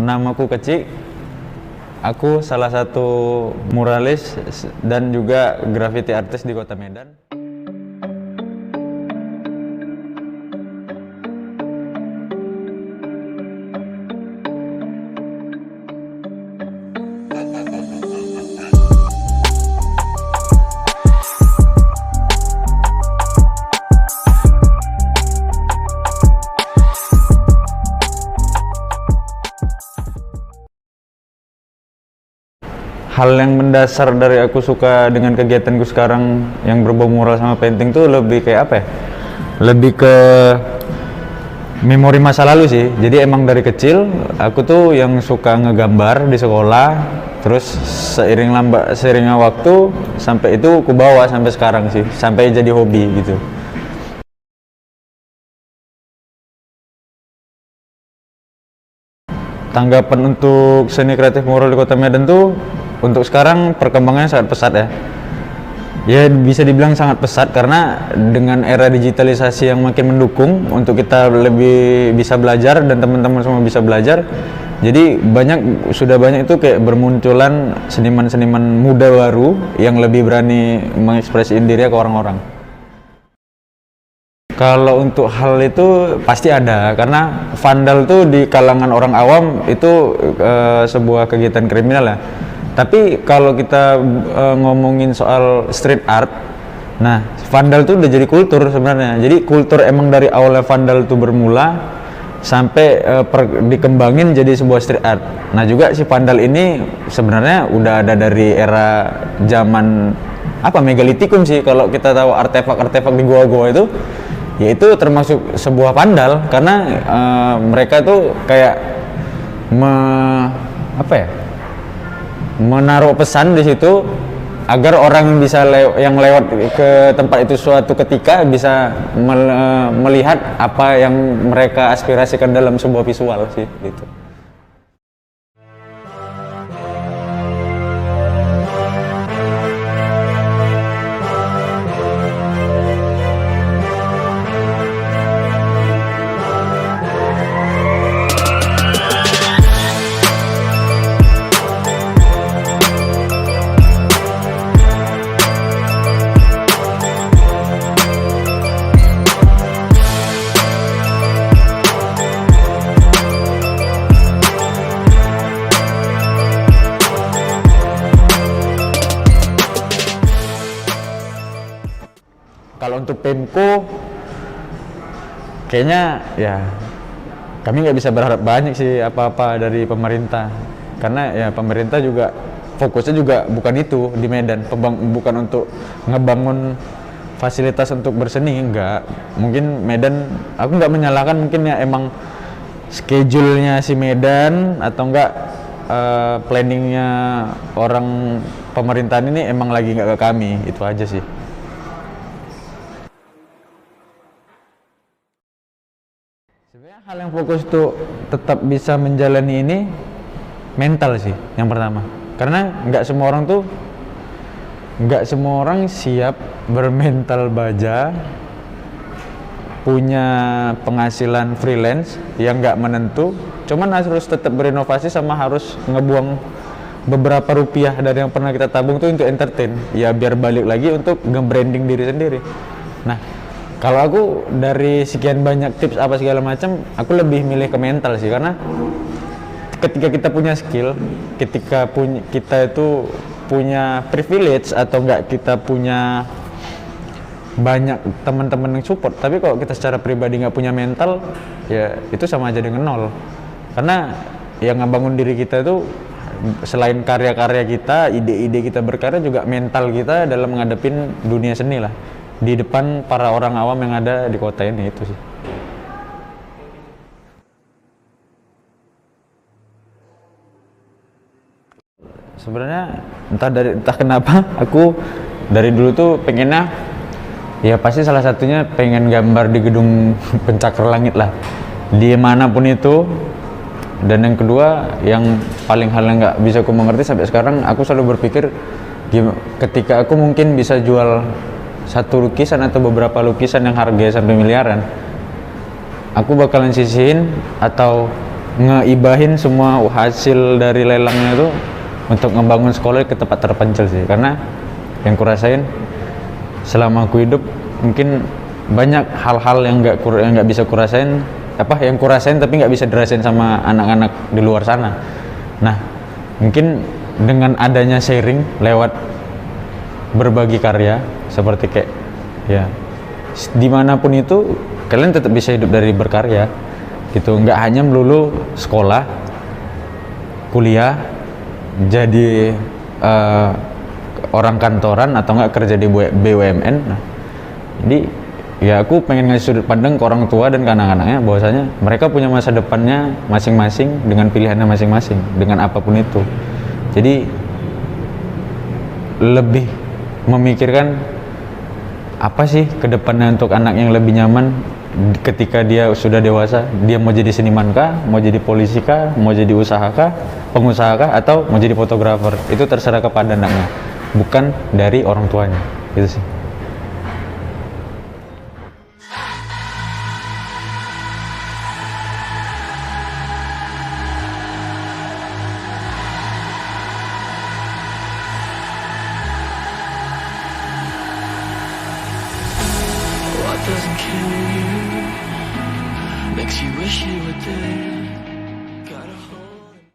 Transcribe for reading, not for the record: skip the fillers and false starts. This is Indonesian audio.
namaku Kecik. Aku salah satu muralis dan juga graffiti artis di Kota Medan. Hal yang mendasar dari aku suka dengan kegiatanku sekarang yang berbau mural sama painting tuh lebih kayak apa ya? Lebih ke memori masa lalu sih. Jadi emang dari kecil aku tuh yang suka ngegambar di sekolah. Terus seiringnya waktu sampai itu aku bawa sampai sekarang sih, sampai jadi hobi gitu. Tanggapan untuk seni kreatif mural di Kota Medan tuh untuk sekarang perkembangannya sangat pesat ya. Ya bisa dibilang sangat pesat karena dengan era digitalisasi yang makin mendukung untuk kita lebih bisa belajar dan teman-teman semua bisa belajar. Jadi sudah banyak itu kayak bermunculan seniman-seniman muda baru yang lebih berani mengekspresikan diri ke orang-orang. Kalau untuk hal itu pasti ada, karena vandal tuh di kalangan orang awam itu sebuah kegiatan kriminal ya. Tapi kalau kita ngomongin soal street art, nah vandal tuh udah jadi kultur sebenarnya. Jadi kultur emang dari awalnya vandal tuh bermula sampai dikembangin jadi sebuah street art. Nah juga si vandal ini sebenarnya udah ada dari era zaman megalitikum sih. Kalau kita tahu artefak-artefak di gua-gua itu, yaitu termasuk sebuah vandal karena mereka tuh kayak menaruh pesan di situ agar orang bisa yang lewat ke tempat itu suatu ketika bisa melihat apa yang mereka aspirasikan dalam sebuah visual sih gitu. Kalau untuk Pemko, kayaknya ya kami nggak bisa berharap banyak sih apa-apa dari pemerintah, karena ya pemerintah juga fokusnya juga bukan itu di Medan, bukan untuk ngebangun fasilitas untuk berseni, enggak. Mungkin Medan, aku nggak menyalahkan, mungkin ya emang schedule-nya si Medan atau enggak planningnya orang pemerintahan ini emang lagi nggak ke kami, itu aja sih. Sebenarnya hal yang fokus tuh tetap bisa menjalani ini mental sih yang pertama, karena nggak semua orang siap bermental baja, punya penghasilan freelance yang nggak menentu, cuman harus tetap berinovasi sama harus ngebuang beberapa rupiah dari yang pernah kita tabung tuh untuk entertain, ya biar balik lagi untuk nge-branding diri sendiri. Nah, kalau aku dari sekian banyak tips apa segala macam, aku lebih milih ke mental sih, karena ketika kita punya skill, ketika kita itu punya privilege atau enggak kita punya banyak teman-teman yang support, tapi kalau kita secara pribadi nggak punya mental, ya itu sama aja dengan nol. Karena yang ngebangun diri kita itu selain karya-karya kita, ide-ide kita berkarya, juga mental kita dalam menghadapin dunia seni lah di depan para orang awam yang ada di kota ini, itu sih. Sebenarnya entah kenapa aku dari dulu tuh pengennya, ya pasti salah satunya pengen gambar di gedung pencakar langit lah, di manapun itu. Dan yang kedua, yang paling hal yang nggak bisa aku mengerti sampai sekarang, aku selalu berpikir ketika aku mungkin bisa jual satu lukisan atau beberapa lukisan yang harganya sampai miliaran, aku bakalan sisihin atau ngeibahin semua hasil dari lelangnya itu untuk ngebangun sekolah ke tempat terpencil sih. Karena yang kurasain selama aku hidup, mungkin banyak hal-hal yang nggak bisa kurasain, yang kurasain tapi nggak bisa dirasain sama anak-anak di luar sana. Nah, mungkin dengan adanya sharing lewat berbagi karya seperti kayak ya dimanapun itu kalian tetap bisa hidup dari berkarya gitu, nggak hanya melulu sekolah, kuliah, jadi orang kantoran atau nggak kerja di BUMN. Nah, jadi ya aku pengen ngasih sudut pandang ke orang tua dan ke anak-anaknya bahwasanya mereka punya masa depannya masing-masing dengan pilihannya masing-masing dengan apapun itu. Jadi lebih memikirkan apa sih kedepannya untuk anak yang lebih nyaman ketika dia sudah dewasa. Dia mau jadi seniman kah, mau jadi polisi kah, mau jadi pengusaha kah, atau mau jadi fotografer, itu terserah kepada anaknya, bukan dari orang tuanya. Gitu sih. What doesn't kill you makes you wish you were dead.